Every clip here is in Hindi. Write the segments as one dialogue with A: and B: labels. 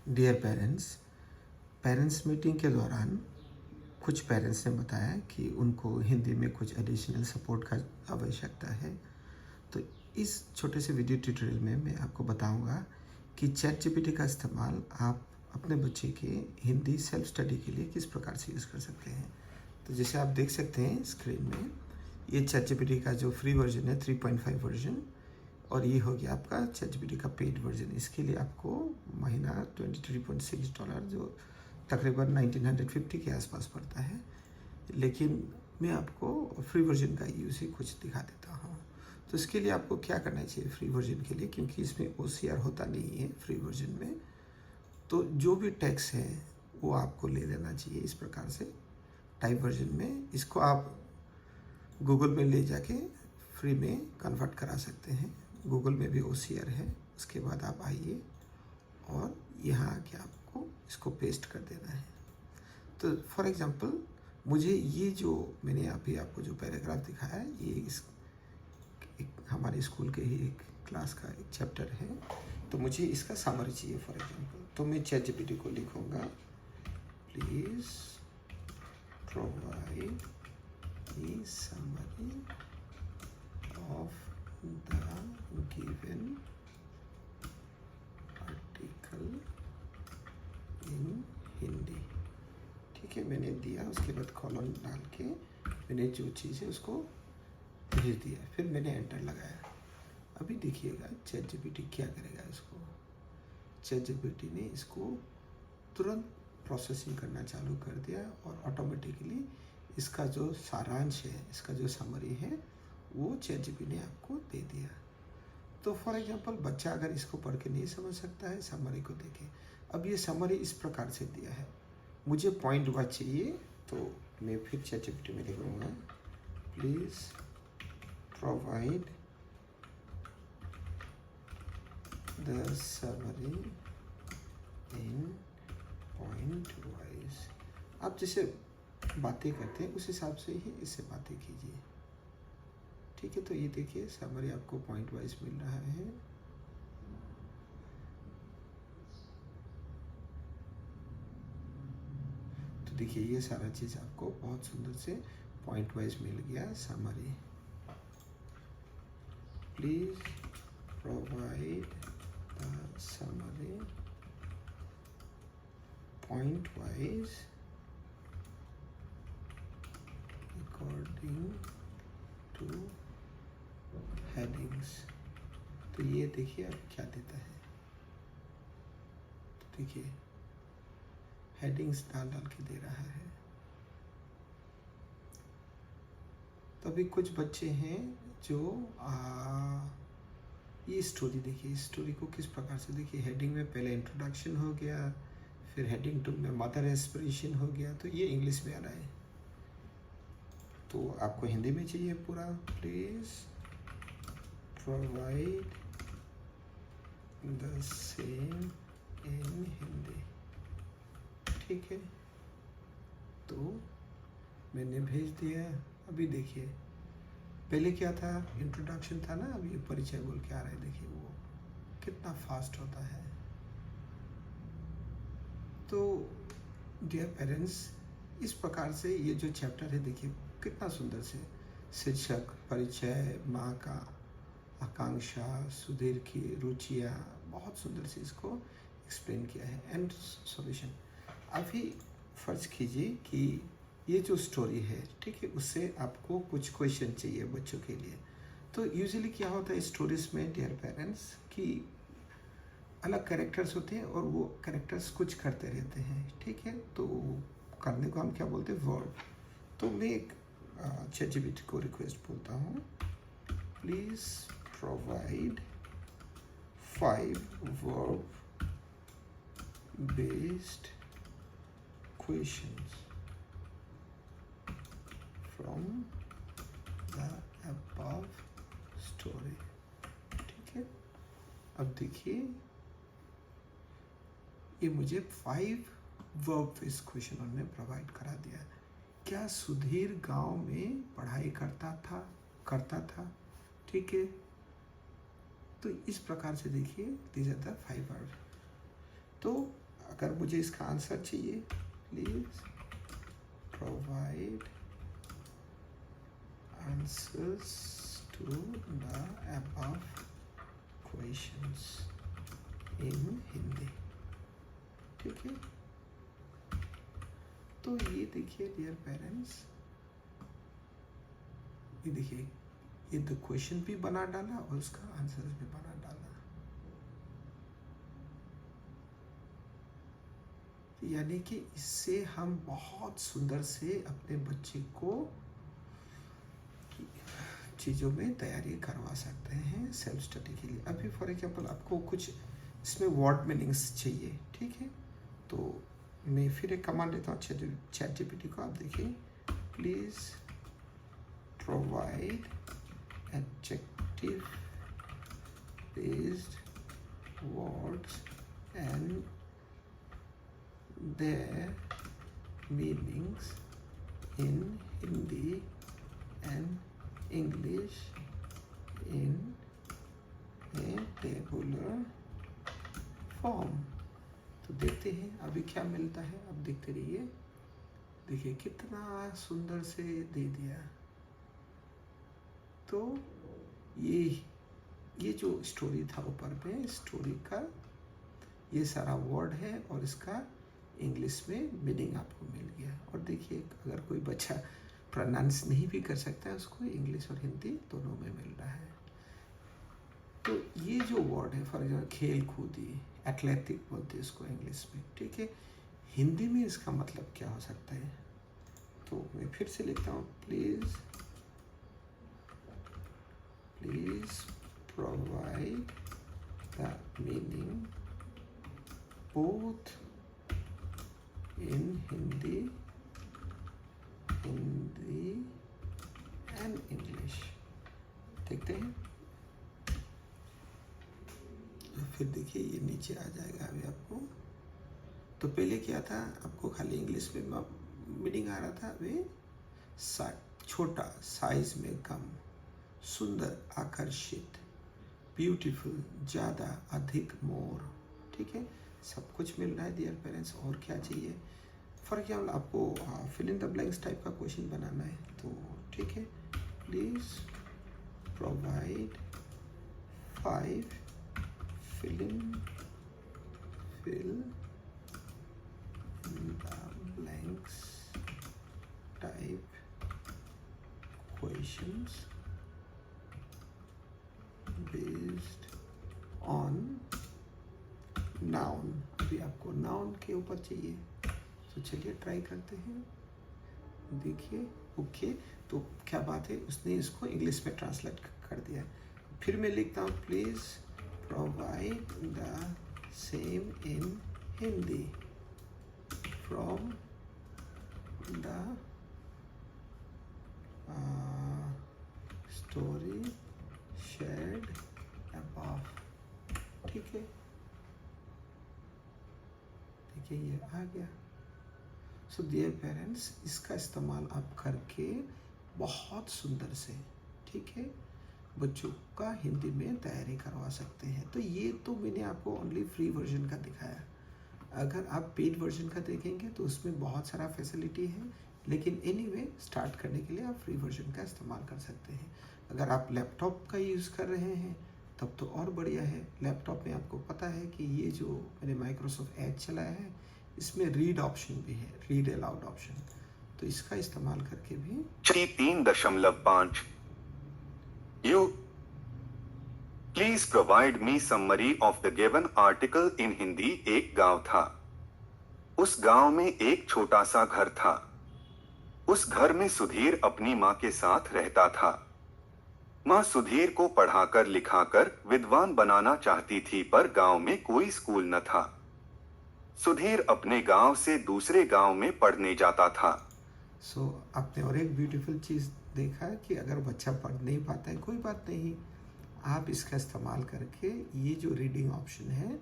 A: डियर पेरेंट्स, पेरेंट्स मीटिंग के दौरान कुछ पेरेंट्स ने बताया कि उनको हिंदी में कुछ एडिशनल सपोर्ट का आवश्यकता है। तो इस छोटे से वीडियो ट्यूटोरियल में मैं आपको बताऊंगा कि चैट जीपीटी का इस्तेमाल आप अपने बच्चे के हिंदी सेल्फ स्टडी के लिए किस प्रकार से यूज़ कर सकते हैं। तो जैसे आप देख सकते हैं स्क्रीन में, ये चैट जीपीटी का जो फ्री वर्जन है 3.5 वर्जन, और ये हो गया आपका चैट जीपीटी का पेड वर्जन। इसके लिए आपको महीना $23.6 जो तकरीबन 1950 के आसपास पड़ता है। लेकिन मैं आपको फ्री वर्जन का यूज़ ही कुछ दिखा देता हूँ। तो इसके लिए आपको क्या करना चाहिए फ्री वर्जन के लिए, क्योंकि इसमें OCR होता नहीं है फ्री वर्जन में। तो जो भी टैक्स है वो आपको ले लेना चाहिए इस प्रकार से टाइप वर्जन में। इसको आप गूगल में ले जाके फ्री में कन्वर्ट करा सकते हैं। गूगल में भी OCR है। उसके बाद आप आइए और यहाँ आके आपको इसको पेस्ट कर देना है। तो फॉर एग्ज़ाम्पल मुझे ये जो मैंने अभी आपको जो पैराग्राफ दिखाया है, ये हमारे स्कूल के ही एक क्लास का एक चैप्टर है। तो मुझे इसका समरी चाहिए फॉर एग्ज़ाम्पल। तो मैं चैट जीपीटी को लिखूँगा, please provide a summary of the given article in Hindi. ठीक है, मैंने दिया। उसके बाद कॉलन डाल के मैंने जो चीज़ है उसको भेज दिया, फिर मैंने एंटर लगाया। अभी देखिएगा चैट जीपीटी क्या करेगा। इसको चैट जीपीटी ने इसको तुरंत प्रोसेसिंग करना चालू कर दिया और ऑटोमेटिकली इसका जो सारांश है, इसका जो समरी है, वो चैट जीपीटी ने आपको दे दिया। तो फॉर एग्जांपल बच्चा अगर इसको पढ़ के नहीं समझ सकता है, समरी को देखे। अब ये समरी इस प्रकार से दिया है, मुझे पॉइंट वाइज चाहिए। तो मैं फिर चैट जीपीटी में लिखूँगा, please provide the summary in point wise. आप जैसे बातें करते हैं उस हिसाब से ही इससे बातें कीजिए। ठीक है, तो ये देखिए समरी आपको पॉइंट वाइज मिल रहा है। तो देखिए ये सारा चीज़ आपको बहुत सुंदर से पॉइंट वाइज मिल गया summary. Please provide the summary point wise according to headings. तो ये देखिए अब क्या देता है। तो देखिए हेडिंग्स डाल डाल के दे रहा है। तो अभी कुछ बच्चे हैं जो ये स्टोरी देखिए, इस स्टोरी को किस प्रकार से देखिए। हेडिंग में पहले इंट्रोडक्शन हो गया, फिर हेडिंग 2 में मदर एस्पिरेशन हो गया। तो ये इंग्लिश में आ रहा है, तो आपको हिंदी में चाहिए पूरा। Please provide the same in Hindi. ठीक है, तो मैंने भेज दिया। अभी देखिए पहले क्या था, इंट्रोडक्शन था ना, अभी ये परिचय बोल के आ रहा है। देखिए वो कितना फास्ट होता है। तो डियर पेरेंट्स, इस प्रकार से ये जो चैप्टर है देखिए कितना सुंदर से शीर्षक, परिचय, माँ का आकांक्षा, सुधीर की रुचियाँ, बहुत सुंदर से इसको एक्सप्लेन किया है। And solution. अभी फर्ज कीजिए कि ये जो स्टोरी है, ठीक है, उससे आपको कुछ क्वेश्चन चाहिए बच्चों के लिए। तो यूजुअली क्या होता है स्टोरीज में डियर पेरेंट्स, कि अलग कैरेक्टर्स होते हैं और वो कैरेक्टर्स कुछ करते रहते हैं। ठीक है, तो करने को हम क्या बोलते हैं, वर्ब। तो मैं एक चैट जीपीटी को रिक्वेस्ट बोलता हूँ, please provide 5 verb based questions from the above story। ठीक है, अब देखिए ये मुझे 5 वर्ब बेस्ड क्वेश्चन उन्होंने प्रोवाइड करा दिया। क्या सुधीर गांव में पढ़ाई करता था। ठीक है, तो इस प्रकार से देखिए दीज आर द 5 वर्ब। तो अगर मुझे इसका आंसर चाहिए, please provide answers to the above questions in Hindi. ठीक है, तो ये देखिए डियर पेरेंट्स, ये देखिए, ये तो क्वेश्चन भी बना डाला और उसका आंसर भी बना डाला। यानी कि इससे हम बहुत सुंदर से अपने बच्चे को चीज़ों में तैयारी करवा सकते हैं सेल्फ स्टडी के लिए। अभी फॉर एग्जांपल आपको कुछ इसमें वर्ड मीनिंग्स चाहिए, ठीक है, तो मैं फिर एक कमांड देता हूँ चैट जीपीटी को। आप देखिए, please provide adjective based words and their meanings in Hindi and English in a tabular form। तो देखते हैं अभी क्या मिलता है, अब देखते रहिए। देखिए कितना सुंदर से दे दिया। तो ये जो स्टोरी था ऊपर में, स्टोरी का ये सारा वर्ड है और इसका इंग्लिश में मीनिंग आपको मिल गया। और देखिए अगर कोई बच्चा प्रोनाउंस नहीं भी कर सकता है, उसको इंग्लिश और हिंदी दोनों में मिल रहा है। तो ये जो वर्ड है, फॉर एग्जाम्पल खेल कूदी, एथलेटिक बोलते हैं इसको इंग्लिश में, ठीक है, हिंदी में इसका मतलब क्या हो सकता है? तो मैं फिर से लिखता हूँ, please provide the meaning both in Hindi and English। देखते हैं, फिर देखिए ये नीचे आ जाएगा अभी आपको। तो पहले क्या था, आपको खाली इंग्लिश में मीनिंग आ रहा था, अभी छोटा, साइज में कम, सुंदर, आकर्षित, ब्यूटीफुल, ज़्यादा, अधिक, मोर, ठीक है, सब कुछ मिल रहा है डियर पेरेंट्स। और क्या चाहिए? फॉर एग्जाम्पल आपको fill in the blanks type का क्वेश्चन बनाना है, तो ठीक है, please provide 5 fill in the blanks type questions based on noun. अभी आपको नाउन के ऊपर चाहिए, तो चलिए ट्राई करते हैं। देखिए ओके, तो क्या बात है, उसने इसको इंग्लिश में ट्रांसलेट कर दिया। फिर मैं लिखता हूँ, please provide the same in Hindi from the story shared above. ठीक है, देखिए ये आ गया। सो डियर पेरेंट्स, इसका इस्तेमाल आप करके बहुत सुंदर से, ठीक है, बच्चों का हिंदी में तैयारी करवा सकते हैं। तो ये तो मैंने आपको ओनली फ्री वर्जन का दिखाया। अगर आप पेड वर्जन का देखेंगे तो उसमें बहुत सारा फैसिलिटी है, लेकिन एनीवे स्टार्ट करने के लिए आप फ्री वर्जन का इस्तेमाल कर सकते हैं। अगर आप लैपटॉप का यूज़ कर रहे हैं तब तो और बढ़िया है। लैपटॉप में आपको पता है कि ये जो मैंने माइक्रोसॉफ्ट एज चलाया है, इसमें रीड ऑप्शन भी है, रीड अलाउड ऑप्शन, तो इसका इस्तेमाल करके भी
B: 3.5 you please provide me summary of the given article in Hindi. एक गांव था, उस गांव में एक छोटा सा घर था। उस घर में सुधीर अपनी माँ के साथ रहता था। माँ सुधीर को पढ़ाकर लिखाकर विद्वान बनाना चाहती थी, पर गांव में कोई स्कूल न था। सुधीर अपने गांव से दूसरे गांव में पढ़ने जाता था।
A: आपने और एक ब्यूटीफुल चीज़ देखा कि अगर बच्चा पढ़ नहीं पाता है, कोई बात नहीं, आप इसका इस्तेमाल करके ये जो रीडिंग ऑप्शन है,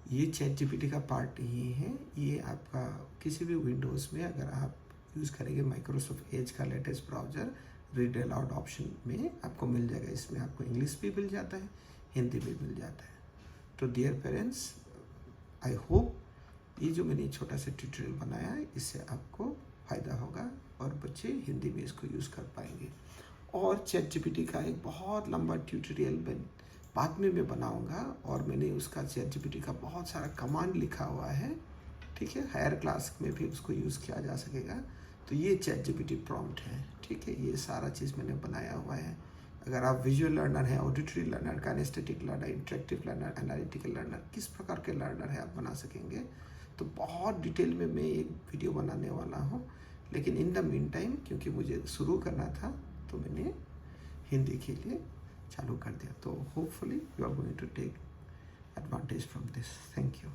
A: ये चैट जीपीटी का पार्ट नहीं है। ये आपका किसी भी विंडोज़ में अगर आप यूज़ करेंगे माइक्रोसॉफ्ट एज का latest browser, read aloud option में आपको मिल जाएगा। इसमें आपको इंग्लिश भी मिल जाता है, हिंदी भी मिल जाता है। तो डियर पेरेंट्स, आई होप ये जो मैंने छोटा सा ट्यूटोरियल बनाया है, इससे आपको फ़ायदा होगा और बच्चे हिंदी में इसको यूज़ कर पाएंगे। और ChatGPT का एक बहुत लंबा ट्यूटोरियल बाद में मैं बनाऊंगा, और मैंने उसका ChatGPT का बहुत सारा कमांड लिखा हुआ है, ठीक है। हायर क्लास में भी उसको यूज़ किया जा सकेगा। तो ये ChatGPT प्रॉम्प्ट है, ठीक है। ये सारा चीज़ मैंने बनाया हुआ है। अगर आप विजुअल लर्नर हैं, auditory learner, kinesthetic learner, interactive learner, analytical learner, किस प्रकार के लर्नर है आप बना सकेंगे, तो बहुत डिटेल में मैं एक वीडियो बनाने वाला हूँ। लेकिन इन द मीन टाइम, क्योंकि मुझे शुरू करना था, तो मैंने हिंदी के लिए चालू कर दिया। तो hopefully you are going to take advantage from this. Thank you.